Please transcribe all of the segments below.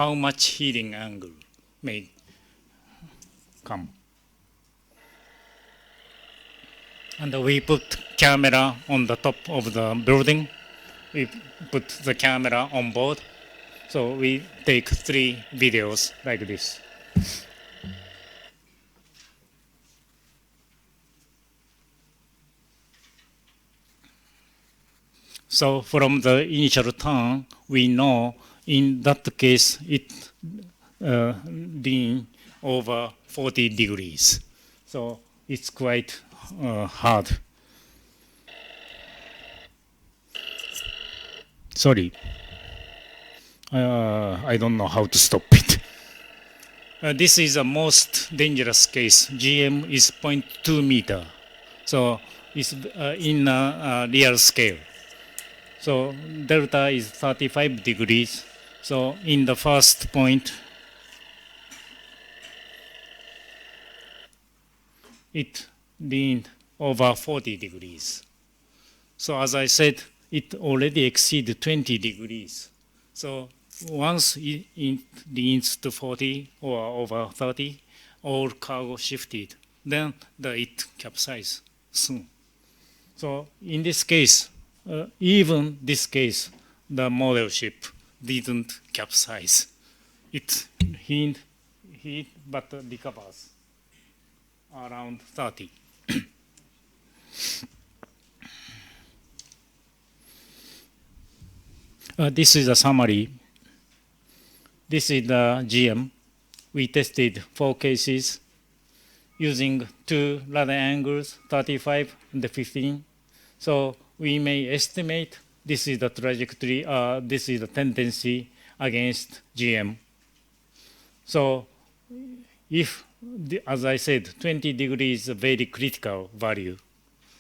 how much heating angle may come. And we put camera on the top of the building. We put the camera on board. So we take 3 videos like this. So from the initial turn, we know in that case it being over 40 degrees. So it's quite hard. Sorry. I don't know how to stop it. This is the most dangerous case. GM is 0.2 meter. So it's in a real scale. So delta is 35 degrees. So in the first point, it being over 40 degrees. So as I said, it already exceeded 20 degrees. So once it leans to 40 or over 30, all cargo shifted, then it capsized soon. So in this case, even this case, the model ship didn't capsize. It hit but recovers around 30. This is a summary. This is the GM. We tested 4 cases using 2 rudder angles, 35 and 15. So we may estimate this is the trajectory, this is the tendency against GM. So if, as I said, 20 degrees is a very critical value.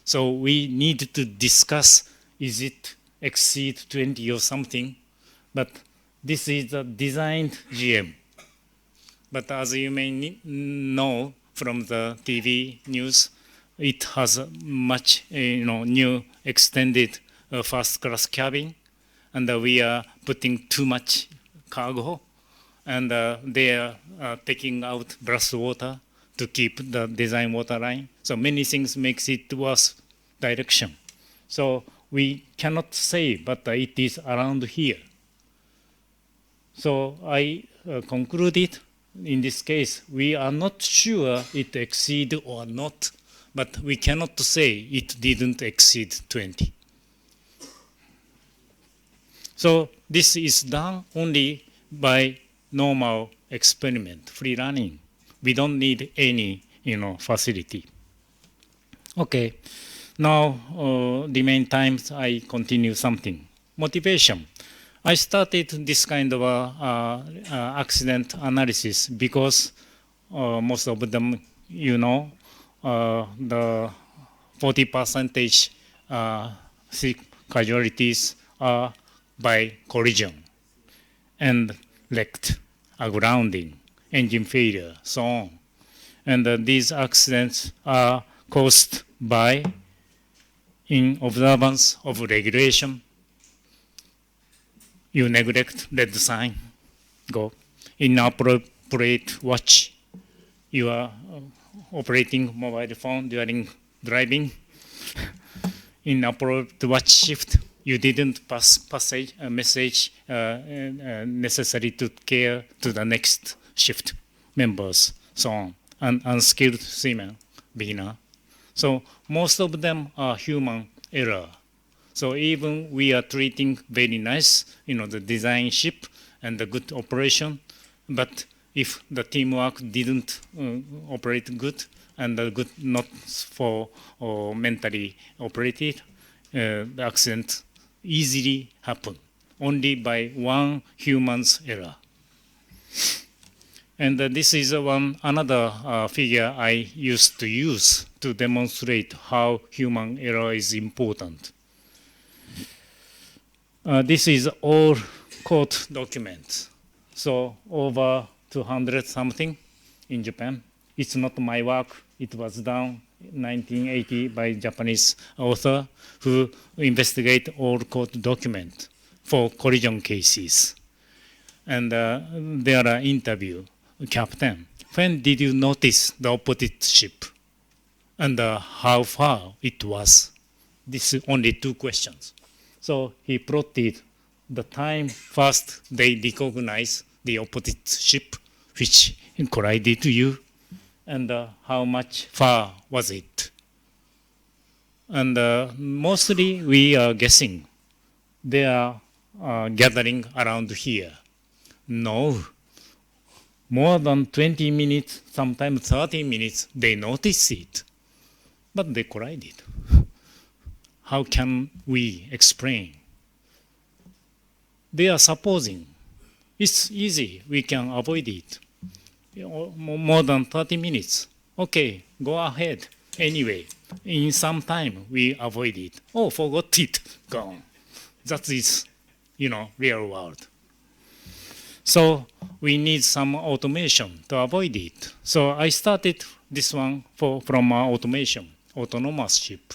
So we need to discuss, is it exceed 20 or something? But this is a designed GM. But as you may know from the TV news, it has a much new extended first class cabin, and we are putting too much cargo, and they are taking out ballast water to keep the design waterline. So many things makes it worse direction. So we cannot say, but it is around here. So I concluded in this case, we are not sure it exceed or not, but we cannot say it didn't exceed 20. So this is done only by normal experiment, free running. We don't need any, facility. Okay, now the main times I continue something. Motivation. I started this kind of accident analysis because most of them, the 40% casualties are by collision and wrecked, grounding, engine failure, so on. And these accidents are caused by in observance of regulation. You neglect red sign, go. Inappropriate watch. You are operating mobile phone during driving. Inappropriate watch shift. You didn't pass a message necessary to care to the next shift members, so on. And unskilled swimmer, beginner. So most of them are human error. So even we are treating very nice, the design ship and the good operation, but if the teamwork didn't operate good and the good not for or mentally operated, the accident easily happen only by one human's error. And this is another figure I used to use to demonstrate how human error is important. This is all court documents. So over 200 something in Japan. It's not my work. It was done in 1980 by Japanese author who investigate all court documents for collision cases. And there are interview, captain, when did you notice the opposite ship? And how far it was? This is only 2 questions. So he plotted the time first they recognize the opposite ship which collided to you, and how much far was it. And mostly we are guessing they are gathering around here. No, more than 20 minutes, sometimes 30 minutes, they notice it, but they collided. How can we explain? They are supposing it's easy, we can avoid it. More than 30 minutes. Okay, go ahead. Anyway, in some time we avoid it. Oh, forgot it, gone. That is, real world. So we need some automation to avoid it. So I started this one from automation, autonomous ship.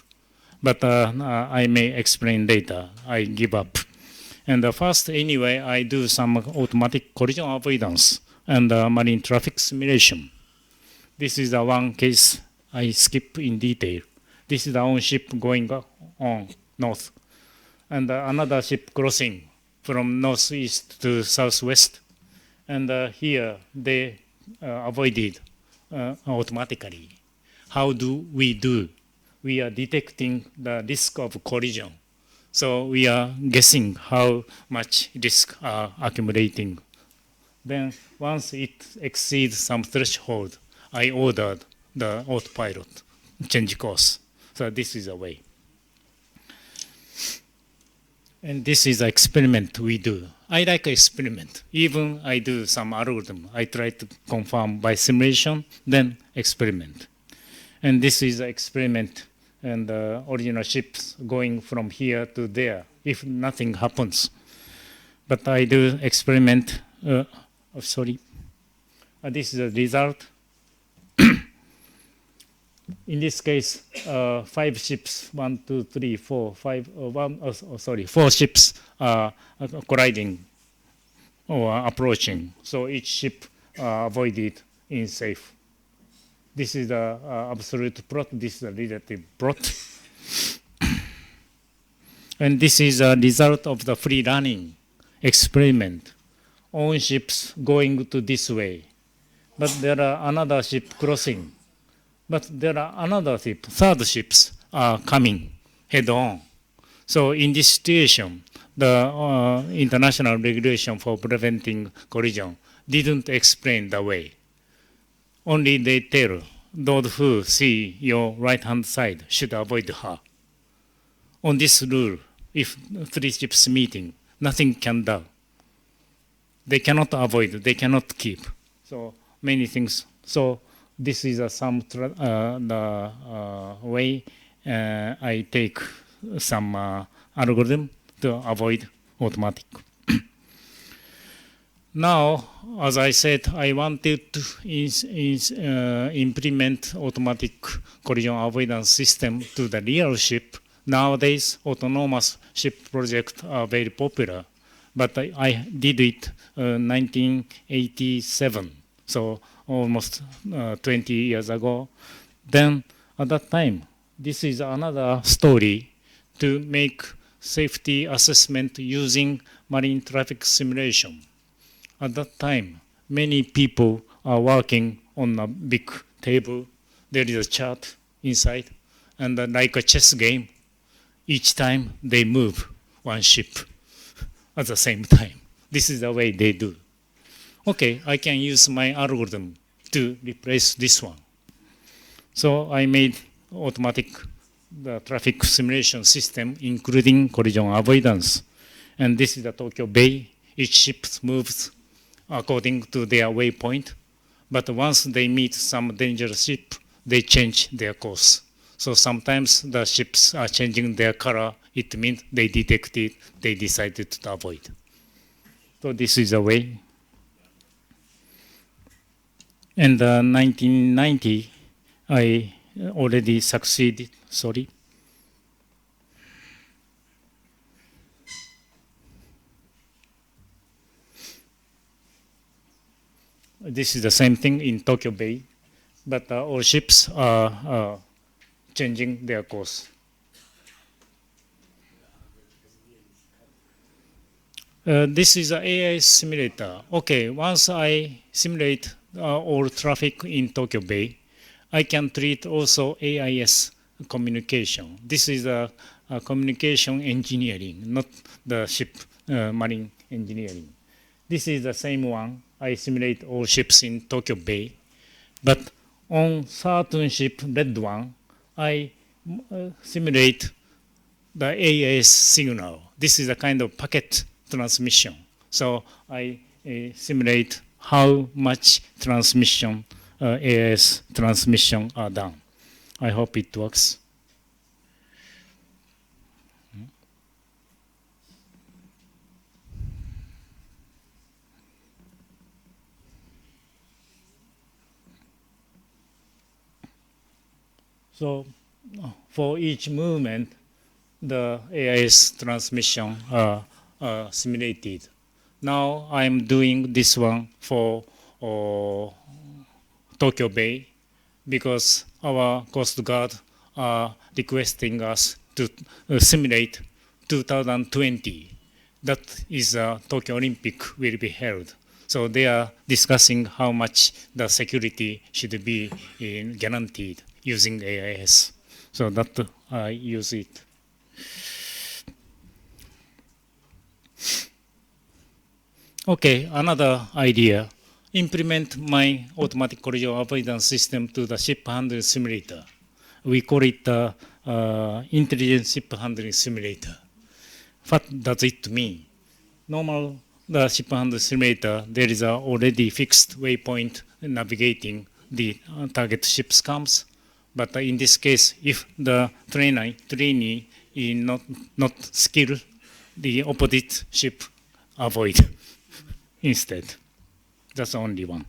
But I may explain later. I give up. And first, anyway, I do some automatic collision avoidance and marine traffic simulation. This is the one case I skip in detail. This is the own ship going on north. And another ship crossing from northeast to southwest. And here they avoided automatically. How do? We are detecting the risk of collision. So we are guessing how much risk are accumulating. Then once it exceeds some threshold, I ordered the autopilot change course. So this is a way. And this is an experiment we do. I like experiment. Even I do some algorithm. I try to confirm by simulation, then experiment. And this is an experiment, and the original ships going from here to there if nothing happens. But I do experiment. This is the result. In this case, 5 ships, 1, 2, 3, 4, 5, 4 ships are colliding or approaching. So each ship avoided in safe. This is the absolute plot. This is the relative plot. And this is a result of the free running experiment. Own ships going to this way. But there are another ship crossing. But there are another ship, third ships are coming head on. So in this situation, the international regulation for preventing collision didn't explain the way. Only they tell those who see your right-hand side should avoid her. On this rule, if 3 ships meeting, nothing can do. They cannot avoid, they cannot keep. So many things. So this is some way I take some algorithm to avoid automatic. Now, as I said, I wanted to implement automatic collision avoidance system to the real ship. Nowadays, autonomous ship projects are very popular, but I did it 1987, so almost 20 years ago. Then, at that time, this is another story to make safety assessment using marine traffic simulation. At that time, many people are working on a big table. There is a chart inside, and like a chess game, each time they move one ship at the same time. This is the way they do. Okay, I can use my algorithm to replace this one. So I made automatic traffic simulation system, including collision avoidance. And this is the Tokyo Bay. Each ship moves according to their waypoint. But once they meet some dangerous ship, they change their course. So sometimes the ships are changing their color. It means they detected, they decided to avoid. So this is a way. In 1990, I already succeeded. Sorry. This is the same thing in Tokyo Bay, but all ships are changing their course. This is an AI simulator. Okay, once I simulate all traffic in Tokyo Bay, I can treat also AIS communication. This is a communication engineering, not the ship marine engineering. This is the same one. I simulate all ships in Tokyo Bay, but on certain ship, red one, I simulate the AIS signal. This is a kind of packet transmission. So I simulate how much transmission, AIS transmission are done. I hope it works. So for each movement, the AIS transmission are simulated. Now I'm doing this one for Tokyo Bay because our Coast Guard are requesting us to simulate 2020. That is Tokyo Olympic will be held. So they are discussing how much the security should be guaranteed using AIS. So that I use it. Okay, another idea. Implement my automatic collision avoidance system to the ship handling simulator. We call it the intelligent ship handling simulator. What does it mean? Normal the ship handling simulator, there is a already fixed waypoint navigating the target ship's comes. But in this case, if the trainee is not skilled, the opposite ship avoid instead. That's the only one.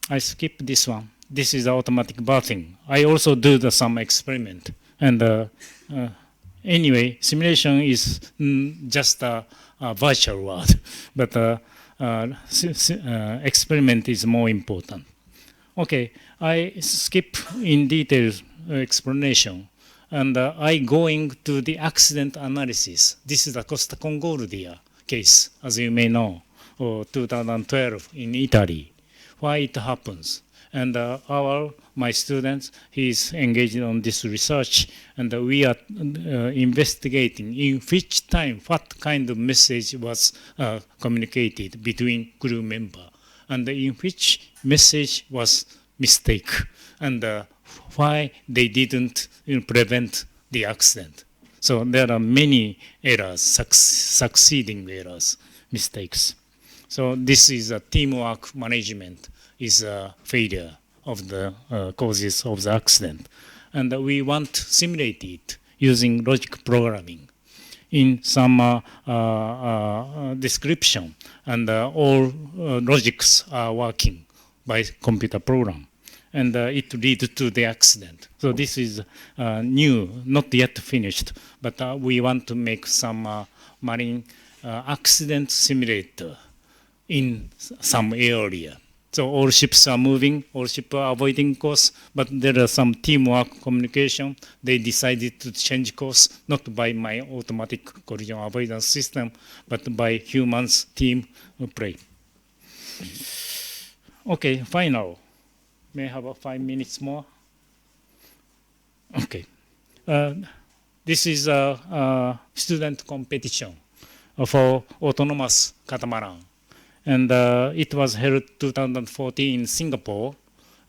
I skip this one. This is automatic berthing. I also do some experiment. And anyway, simulation is just a virtual world, but experiment is more important. Okay, I skip in detail explanation, and I going to the accident analysis. This is the Costa Concordia case, as you may know, 2012 in Italy. Why it happens? And my students, he's engaged on this research, and we are investigating in which time, what kind of message was communicated between crew member, and in which message was mistake, and why they didn't prevent the accident. So there are many errors, succeeding errors, mistakes. So this is a teamwork management is a failure of the causes of the accident. And we want to simulate it using logic programming in some description, and all logics are working by computer program, and it leads to the accident. So this is new, not yet finished, but we want to make some marine accident simulator in some area. So all ships are moving, all ships are avoiding course, but there are some teamwork communication. They decided to change course, not by my automatic collision avoidance system, but by humans team play. Okay, final. May I have 5 minutes more? Okay. This is a student competition for autonomous catamaran. And it was held 2014 in Singapore.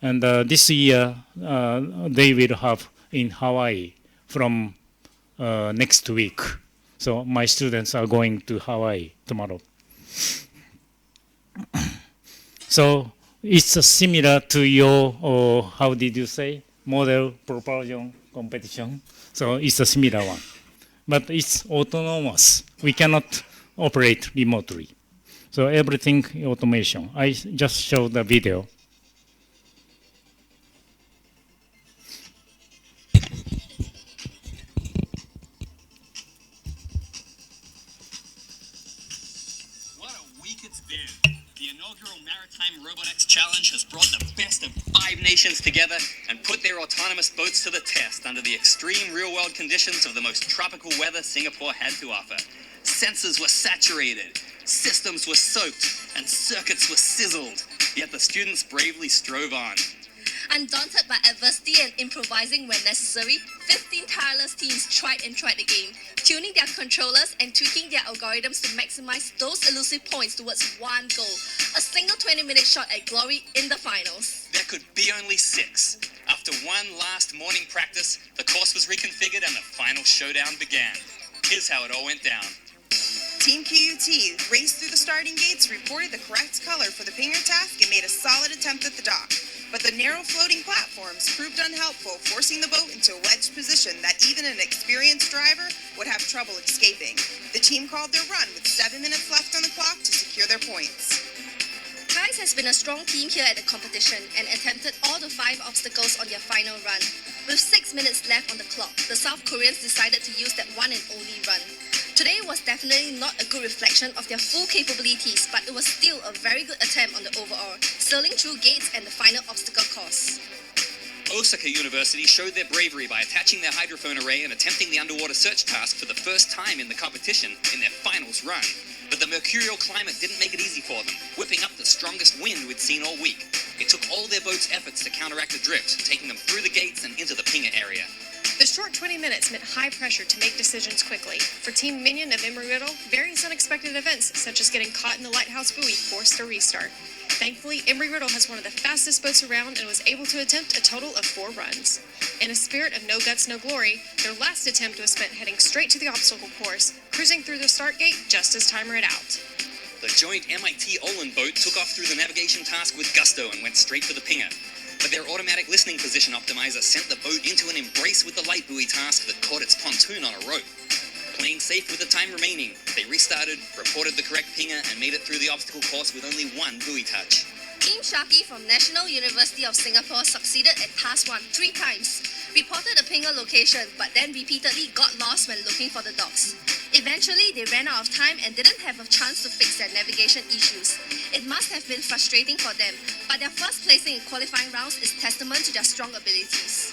And this year, they will have in Hawaii from next week. So my students are going to Hawaii tomorrow. So it's similar to your, how did you say, model propulsion competition. So it's a similar one. But it's autonomous. We cannot operate remotely. So everything automation. I just showed the video. What a week it's been. The inaugural maritime Maritime Robotics Challenge has brought the best of 5 nations together and put their autonomous boats to the test under the extreme real-world conditions of the most tropical weather Singapore had to offer. Sensors were saturated, systems were soaked, and circuits were sizzled, yet the students bravely strove on. Undaunted by adversity and improvising when necessary, 15 tireless teams tried and tried again, tuning their controllers and tweaking their algorithms to maximize those elusive points towards one goal, a single 20-minute shot at glory in the finals. There could be only 6. After one last morning practice, the course was reconfigured and the final showdown began. Here's how it all went down. Team QUT raced through the starting gates, reported the correct color for the pinger task, and made a solid attempt at the dock. But the narrow floating platforms proved unhelpful, forcing the boat into a wedged position that even an experienced driver would have trouble escaping. The team called their run with 7 minutes left on the clock to secure their points. Thais has been a strong team here at the competition and attempted all the 5 obstacles on their final run. With 6 minutes left on the clock, the South Koreans decided to use that one and only run. Today was definitely not a good reflection of their full capabilities, but it was still a very good attempt on the overall, sailing through gates and the final obstacle course. Osaka University showed their bravery by attaching their hydrophone array and attempting the underwater search task for the first time in the competition in their finals run. But the mercurial climate didn't make it easy for them, whipping up the strongest wind we'd seen all week. It took all their boats' efforts to counteract the drift, taking them through the gates and into the pinger area. The short 20 minutes meant high pressure to make decisions quickly. For Team Minion of Embry-Riddle, various unexpected events, such as getting caught in the lighthouse buoy, forced a restart. Thankfully, Embry-Riddle has one of the fastest boats around and was able to attempt a total of 4 runs. In a spirit of no guts, no glory, their last attempt was spent heading straight to the obstacle course, cruising through the start gate just as time ran out. The joint MIT Olin boat took off through the navigation task with gusto and went straight for the pinger. But their automatic listening position optimizer sent the boat into an embrace with the light buoy task that caught its pontoon on a rope. Playing safe with the time remaining, they restarted, reported the correct pinger, and made it through the obstacle course with only 1 buoy touch. Team Shaki from National University of Singapore succeeded at Task 1 3 times, reported a pinger location, but then repeatedly got lost when looking for the docks. Eventually, they ran out of time and didn't have a chance to fix their navigation issues. It must have been frustrating for them, but their first placing in qualifying rounds is testament to their strong abilities.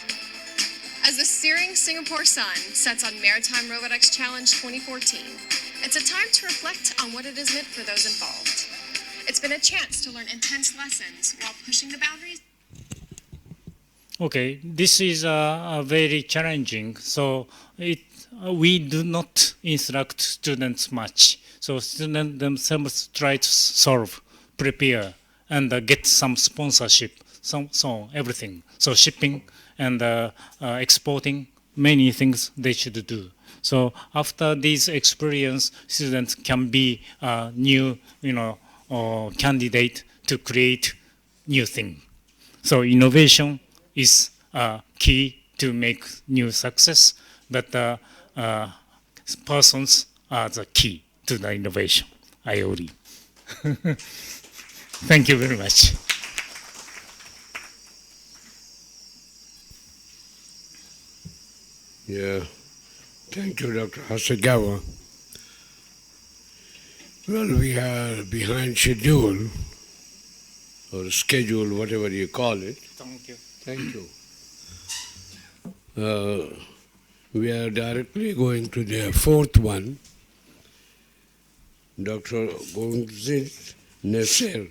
As the searing Singapore sun sets on Maritime Robotics Challenge 2014, it's a time to reflect on what it has meant for those involved. It's been a chance to learn intense lessons while pushing the boundaries. Okay, this is very challenging. So we do not instruct students much. So students themselves try to solve, prepare, and get some sponsorship, so everything. So shipping and exporting, many things they should do. So after this experience, students can be new, candidate to create new thing. So innovation is key to make new success, but persons are the key to the innovation, I believe. Thank you very much. Yeah, thank you, Dr. Hasegawa. Well, we are behind schedule, or schedule, whatever you call it. Thank you. Thank you. We are directly going to the 4th one. Dr. Gonzit Nasser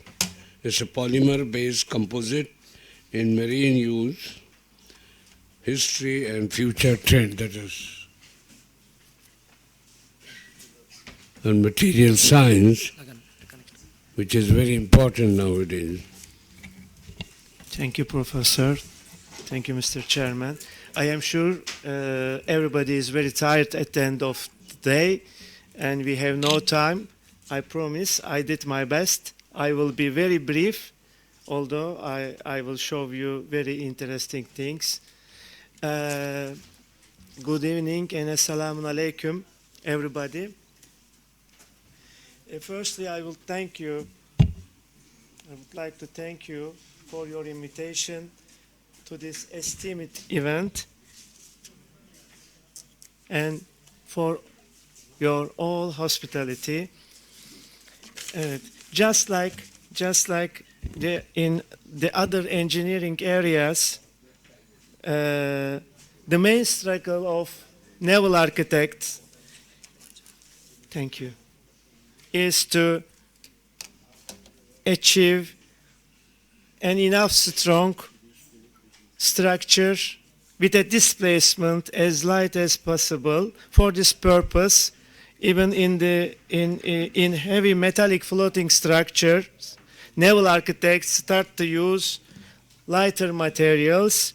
is a polymer-based composite in marine use, history and future trend, that is, and material science, which is very important nowadays. Thank you, Professor. Thank you, Mr. Chairman. I am sure everybody is very tired at the end of the day, and we have no time. I promise I did my best. I will be very brief, although I will show you very interesting things. Good evening and assalamu alaikum, everybody. Firstly, I will thank you. I would like to thank you for your invitation to this esteemed event and for your all hospitality. Just like in the other engineering areas, the main struggle of naval architects, thank you, is to achieve an enough strong structure with a displacement as light as possible. For this purpose, even in heavy metallic floating structures, naval architects start to use lighter materials,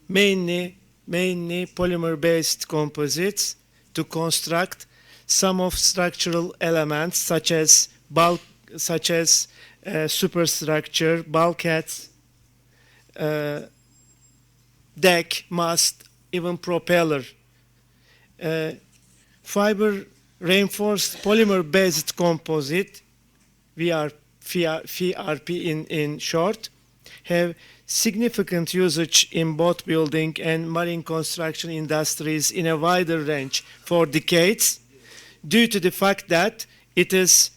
mainly polymer-based composites, to construct some of structural elements such as superstructure, bulkheads, deck, mast, even propeller. Fiber reinforced polymer-based composite, VRP in short, have significant usage in boat building and marine construction industries in a wider range for decades, due to the fact that it is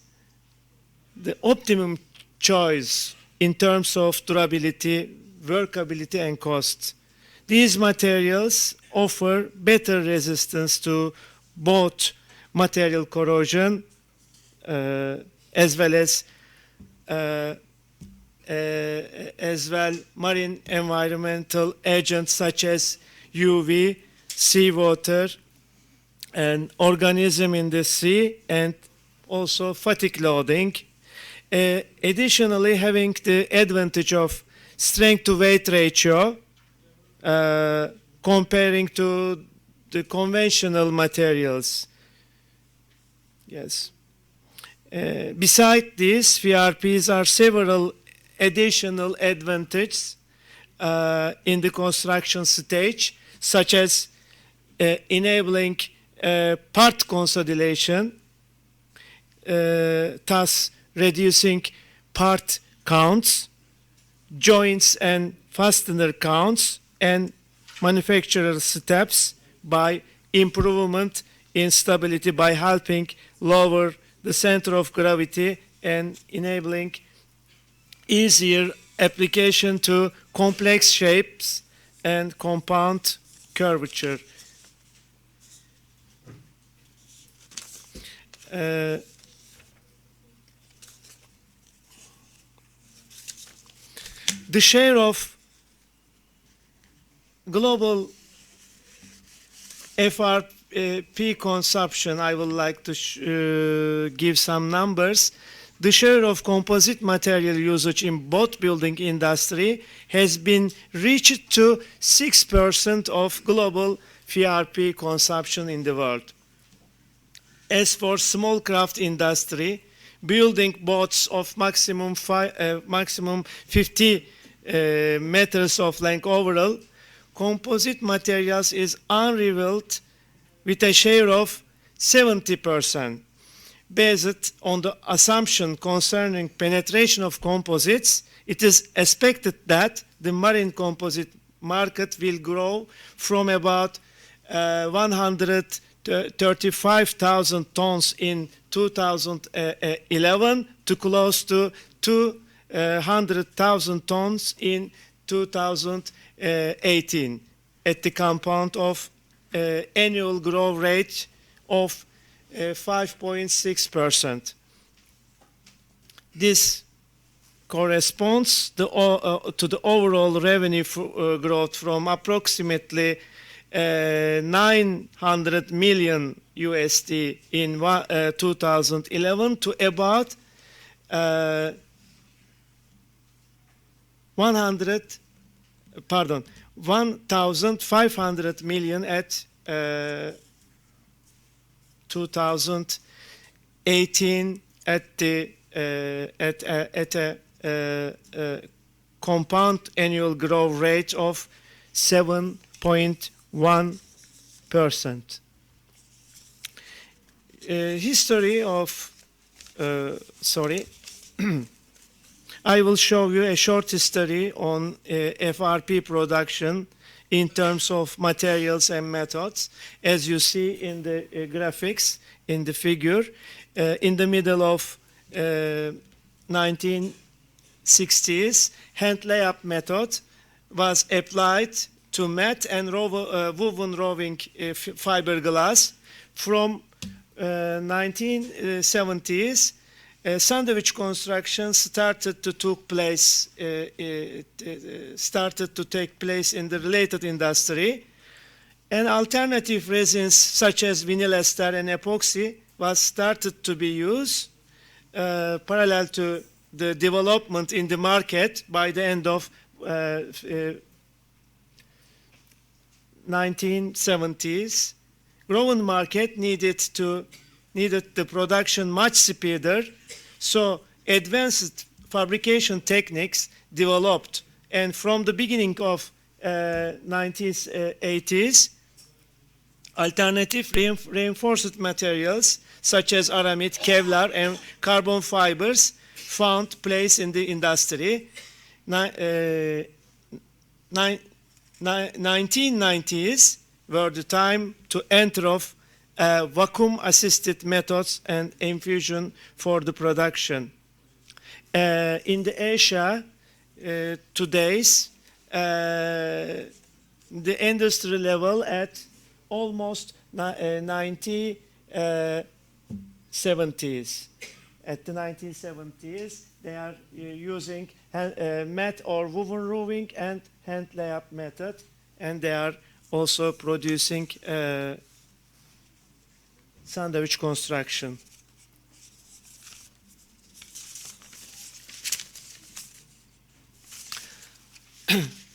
the optimum choice in terms of durability, workability, and cost. These materials offer better resistance to both material corrosion as well marine environmental agents such as UV, seawater, and organism in the sea, and also fatigue loading. Additionally, having the advantage of strength to weight ratio comparing to the conventional materials. Yes. Besides this, VRPs are several additional advantages in the construction stage, such as enabling part consolidation, thus reducing part counts, joints and fastener counts, and manufacturer steps by improvement in stability by helping lower the center of gravity and enabling easier application to complex shapes and compound curvature. The share of global FRP consumption, I would like to give some numbers. The share of composite material usage in boat building industry has been reached to 6% of global VRP consumption in the world. As for small craft industry, building boats of maximum 50 meters of length overall, composite materials is unrivaled with a share of 70%. Based on the assumption concerning penetration of composites, it is expected that the marine composite market will grow from about 135,000 tons in 2011 to close to 200,000 tons in 2018 at the compound of annual growth rate of 5.6%. This corresponds to the overall revenue growth from approximately 900 million USD in 2011 to about 1,500 million at 2018 at the at a compound annual growth rate of 7.1%. History of I will show you a short history on FRP production in terms of materials and methods. As you see in the graphics, in the figure, in the middle of 1960s, hand layup method was applied to mat and woven roving fiberglass. From 1970s, sandwich construction started to take place in the related industry, and alternative resins such as vinyl ester and epoxy was started to be used parallel to the development in the market. By the end of 1970s, growing market needed the production much speedier, so advanced fabrication techniques developed, and from the beginning of 1980s, alternative reinforced materials such as aramid, Kevlar, and carbon fibers found place in the industry. 1990s were the time to enter of vacuum-assisted methods and infusion for the production. In the Asia, today's the industry level at almost 1970s. At the 1970s, they are using mat or woven roving and hand layup method, and they are also producing sandwich construction.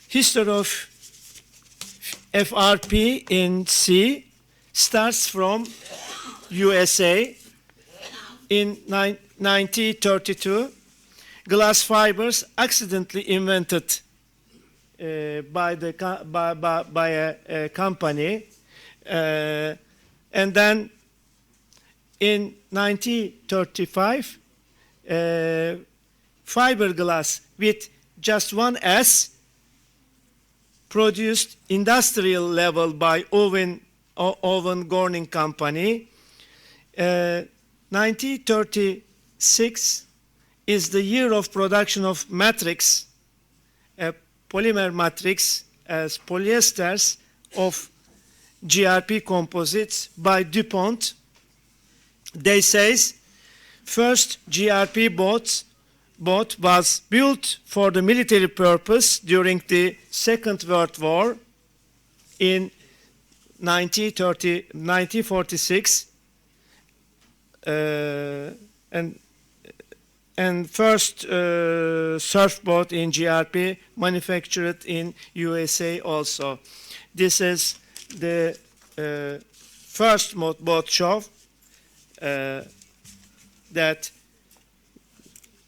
History of FRP in sea starts from USA. In 1932, glass fibers accidentally invented by a company, and then in 1935, fiberglass with just one S produced industrial level by Owen Gorning Company. 1936 is the year of production of matrix, polymer matrix as polyesters of GRP composites by DuPont. They say first GRP boat was built for the military purpose during the Second World War in 1946, and first surfboat in GRP manufactured in USA also. This is the first boat show that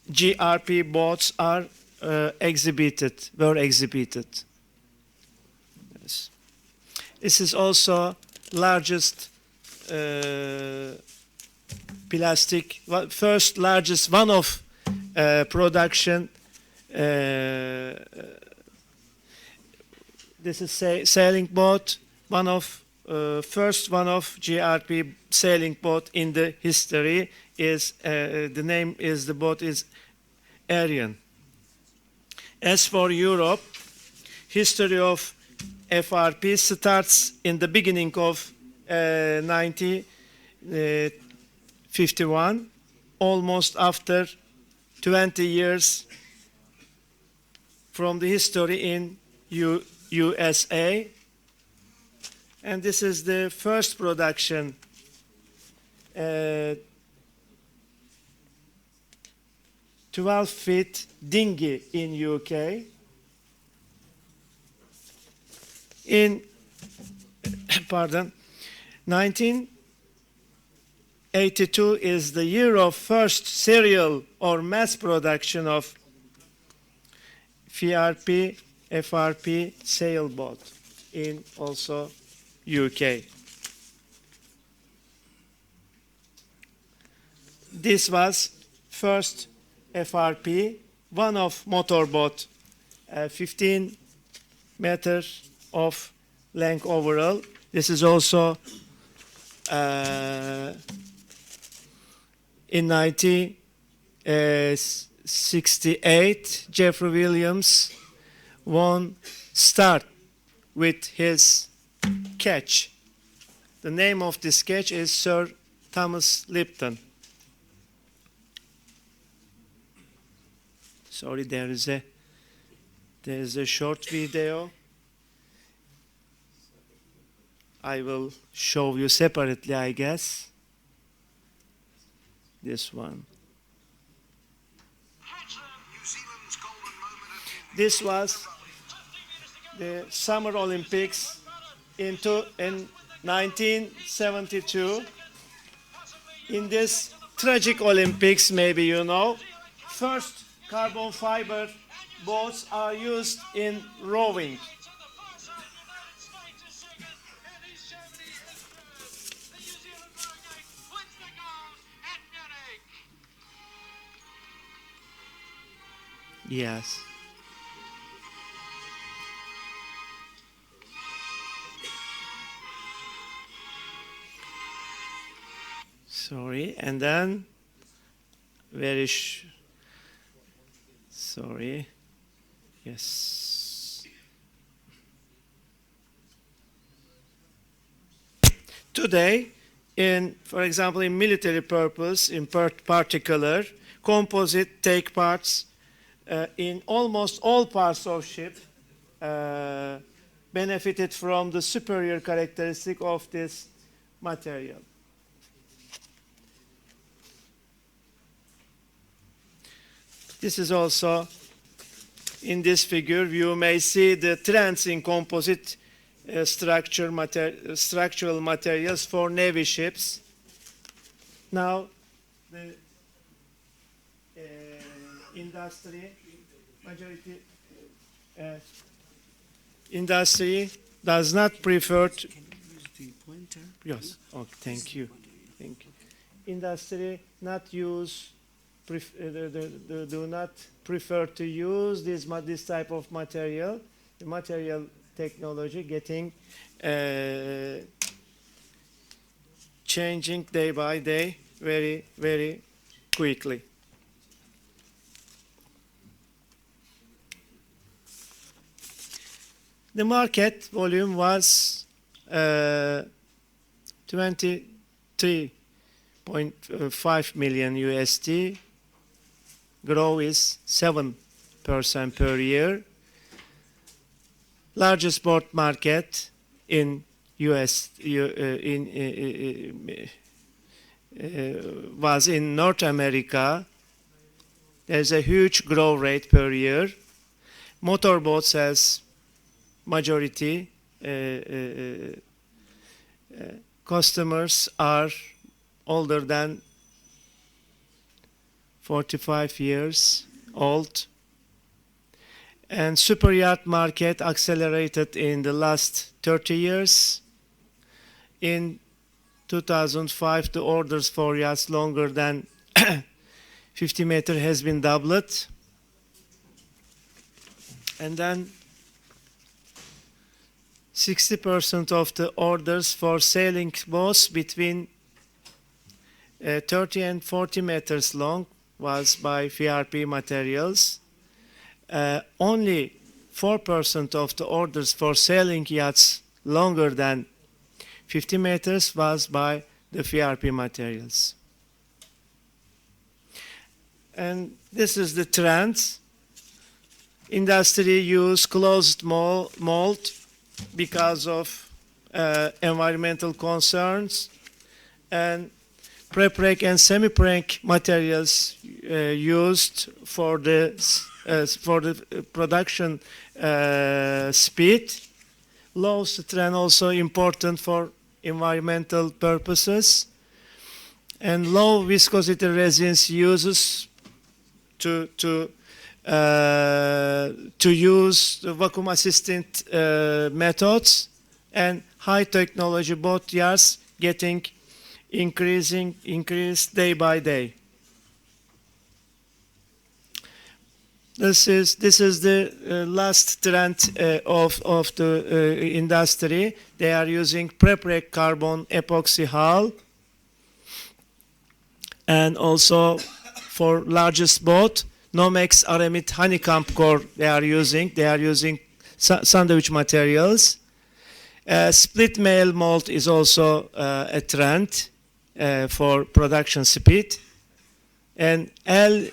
GRP boats are were exhibited. Yes. This is also largest plastic, first largest one of production. This is sailing boat, one of first one of GRP sailing boat in the history is the name is the boat is Arian. As for Europe, history of FRP starts in the beginning of 1951, almost after 20 years from the history in USA. And this is the first production 12-feet dinghy in UK. In 1982 is the year of first serial or mass production of FRP sailboat in also UK. This was first FRP, one of motorboat, 15 meters of length overall. This is also in 1968, Jeffrey Williams won start with his catch. The name of this catch is Sir Thomas Lipton. Sorry, there is a short video. I will show you separately, I guess. This one. This was the Summer Olympics in 1972. In this tragic Olympics, maybe you know, first carbon fiber boats are used in rowing. Yes. Sorry, and then sorry. Yes. Today, for example, in military purpose, in particular, composite take parts in almost all parts of ship benefited from the superior characteristic of this material. This is also, in this figure, you may see the trends in composite structural materials for Navy ships. Now, the industry does not prefer to... Can you use the pointer? Yes. Oh, thank you. Thank you. Industry do not prefer to use this type of material. The material technology getting changing day by day, very, very quickly. The market volume was 23.5 million USD. Growth is 7% per year. Largest boat market in was in North America. There's a huge growth rate per year. Motorboats has majority. Customers are older than 45 years old. And superyacht market accelerated in the last 30 years. In 2005, the orders for yachts longer than 50 meters has been doubled. And then 60% of the orders for sailing boats between 30 and 40 meters long was by VRP materials. Only 4% of the orders for sailing yachts longer than 50 meters was by the VRP materials. And this is the trend. Industry use closed mold because of environmental concerns, and prepreg and semi-preg materials used for the production speed. Low strength also important for environmental purposes, and low viscosity resins uses to use the vacuum assisted methods, and high technology boat yards getting increased day by day. This is the last trend of the industry. They are using prepreg carbon epoxy hull, and also for largest boat, Nomex aramid honeycomb core they are using. They are using sandwich materials. Split mail mold is also a trend for production speed. And L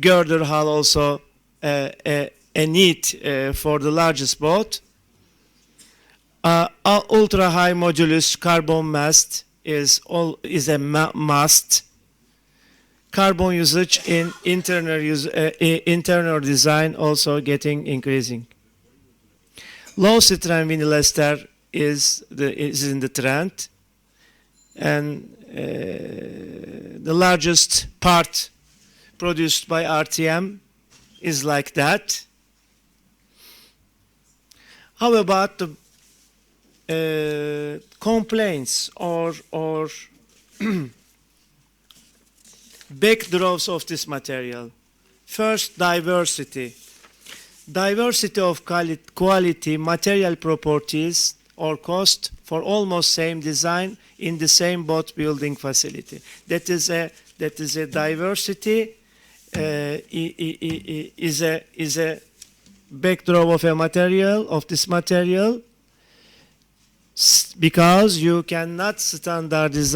girder hull also a need for the largest boat. Ultra high modulus carbon mast is a must. Carbon usage in internal design also increasing. Low strength vinyl ester is in the trend, and the largest part produced by RTM is like that. How about the complaints or backdraws of this material? First, diversity. Diversity of quality, material properties, or cost for almost same design in the same boat building facility. That is a diversity. Is a backdraw of a material of this material, because you cannot standardize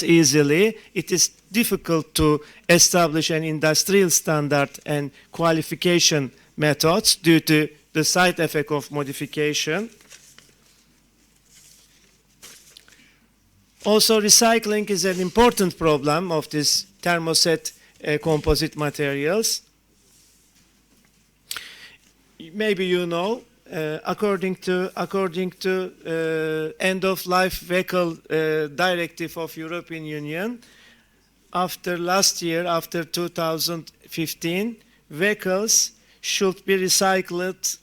easily. It is difficult to establish an industrial standard and qualification methods due to the side effect of modification. Also, recycling is an important problem of this thermoset composite materials. Maybe you know, according to end of life vehicle directive of European Union, after last year, after 2015, vehicles should be recycled.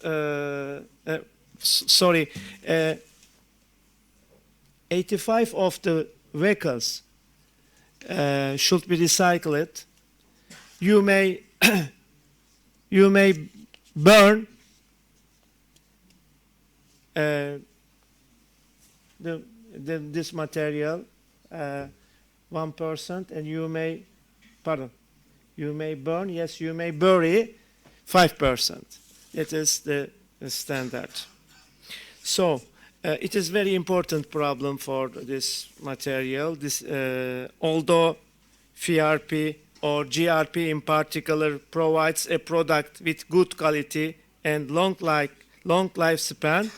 85 of the vehicles should be recycled. You may burn this material 1%, and you may burn, yes, you may bury 5%. It is the standard. So it is very important problem for this material. This although FRP or GRP in particular provides a product with good quality and long lifespan,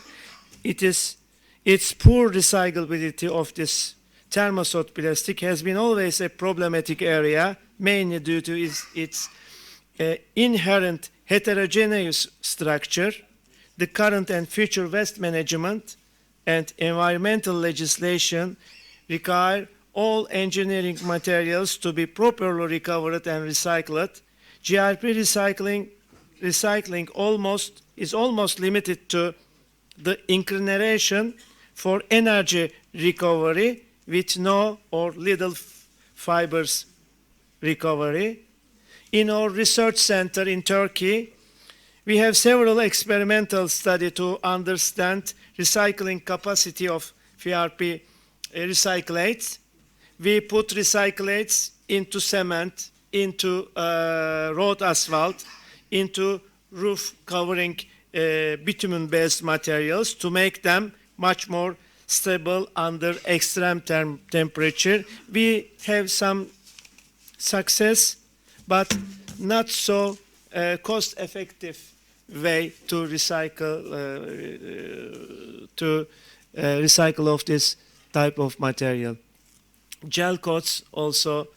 its poor recyclability of this thermoset plastic has been always a problematic area, mainly due to its inherent heterogeneous structure. The current and future waste management and environmental legislation require all engineering materials to be properly recovered and recycled. GRP recycling is almost limited to the incineration for energy recovery with no or little fibers recovery. In our research center in Turkey, we have several experimental studies to understand recycling capacity of FRP recyclates. We put recyclates into cement, into road asphalt, into roof covering bitumen-based materials to make them much more stable under extreme temperature. We have some success, but not so cost-effective way to recycle of this type of material. Gel coats also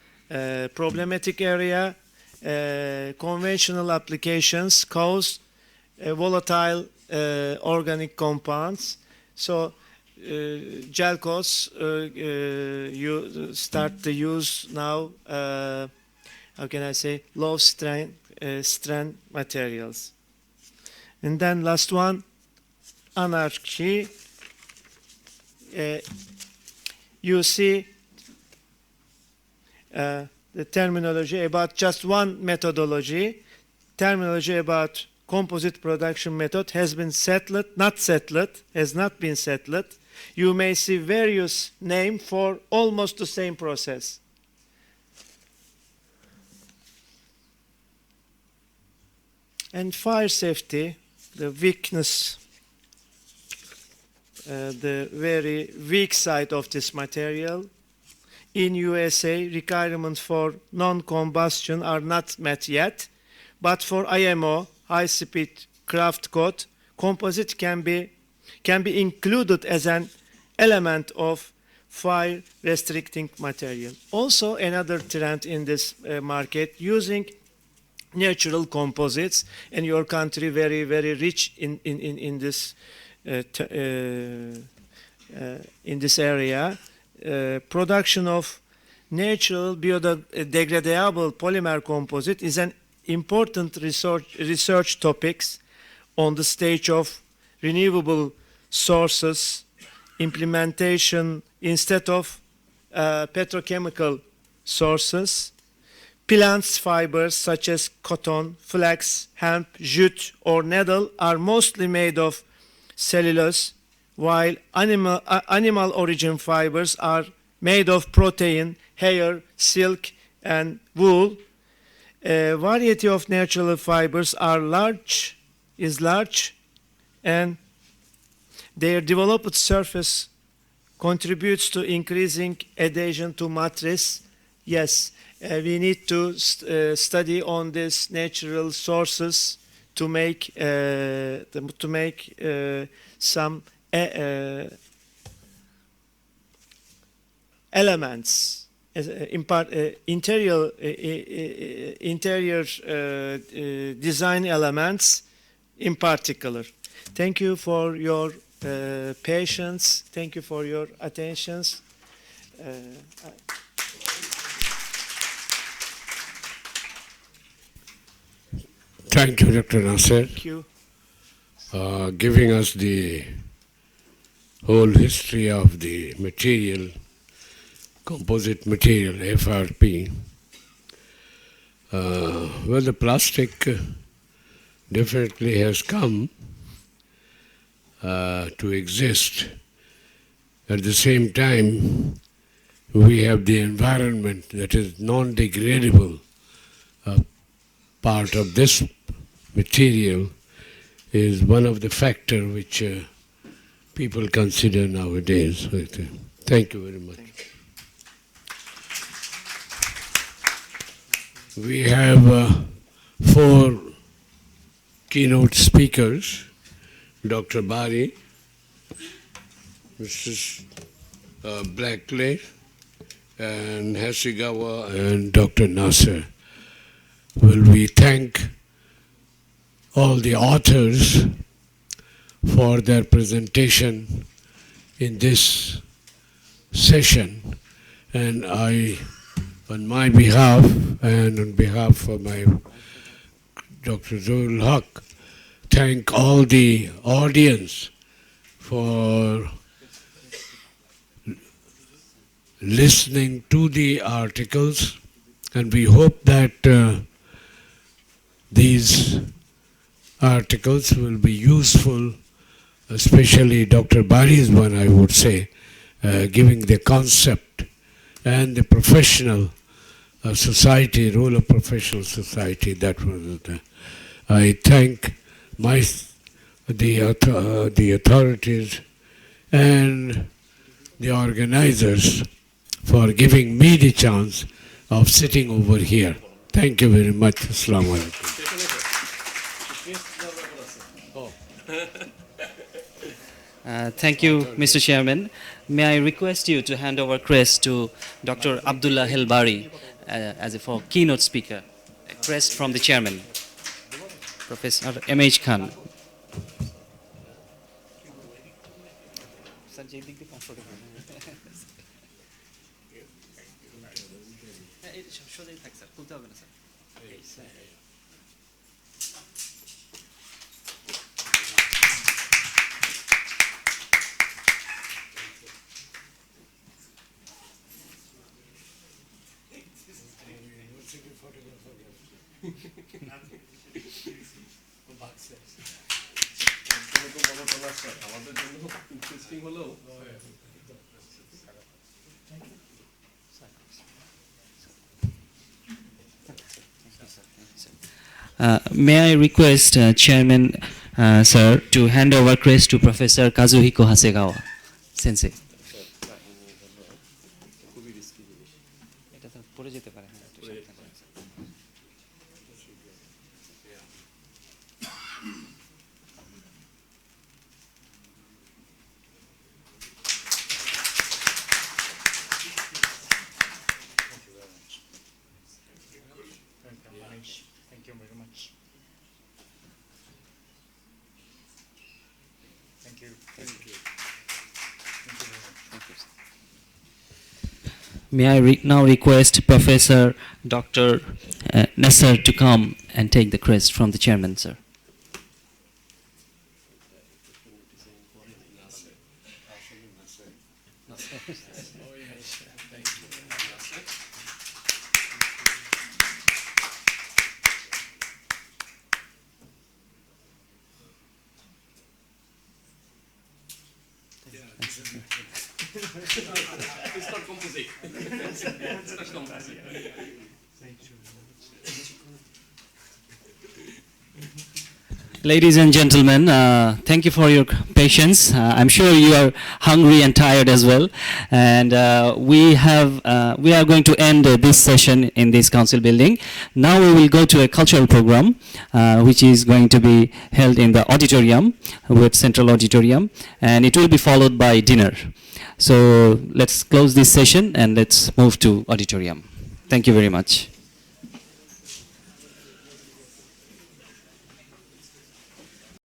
problematic area. Conventional applications cause volatile organic compounds. So gel coats you start to use now. How can I say, low strand materials. And then last one, anarchy. You see the terminology about just one methodology. Terminology about composite production method has been settled, has not been settled. You may see various names for almost the same process. And fire safety, the weakness, the very weak side of this material. In USA, requirements for non-combustion are not met yet, but for IMO, high-speed craft code, composite can be included as an element of fire restricting material. Also, another trend in this market, using natural composites, and your country very, very rich in this in this area. Production of natural biodegradable polymer composite is an important research topics on the stage of renewable sources implementation instead of petrochemical sources. Plant fibers such as cotton, flax, hemp, jute, or nettle are mostly made of cellulose, while animal origin fibers are made of protein, hair, silk, and wool. A variety of natural fibers is large, and their developed surface contributes to increasing adhesion to mattress. Yes, we need to study on these natural sources to make some elements, interior design elements in particular. Thank you for your patience. Thank you for your attention. Thank you, Dr. Nasser. Thank you. Giving us the whole history of the material, composite material, FRP. Well, the plastic definitely has come to exist. At the same time, we have the environment that is non-degradable. Part of this material is one of the factors which people consider nowadays. Thank you very much. We have 4 keynote speakers: Dr. Bari, Mrs. Blackley, and Hasegawa, and Dr. Nasser. Well, we thank all the authors for their presentation in this session, and I, on my behalf and on behalf of my Dr. Zoul Haq, thank all the audience for listening to the articles, and we hope that these articles will be useful, especially Dr. Bari's one, I would say, giving the concept and the professional society, role of professional society. That was I thank the authorities and the organizers for giving me the chance of sitting over here. Thank you very much. Assalamu alaikum. Thank you, Mr. Chairman. May I request you to hand over crest to Dr. Abdullah Helbari for keynote speaker. A crest from the chairman, Professor M.H. Khan. May I request Chairman Sir to hand over crest to Professor Kazuhiko Hasegawa, Sensei. Thank you very much. Thank you. Thank you. Thank you very much. May I now request Professor Dr. Nasser to come and take the crest from the Chairman, sir. Ladies and gentlemen, thank you for your patience. I'm sure you are hungry and tired as well. And we are going to end this session in this council building. Now we will go to a cultural program, which is going to be held in the auditorium, with Central Auditorium, and it will be followed by dinner. So let's close this session and let's move to auditorium. Thank you very much.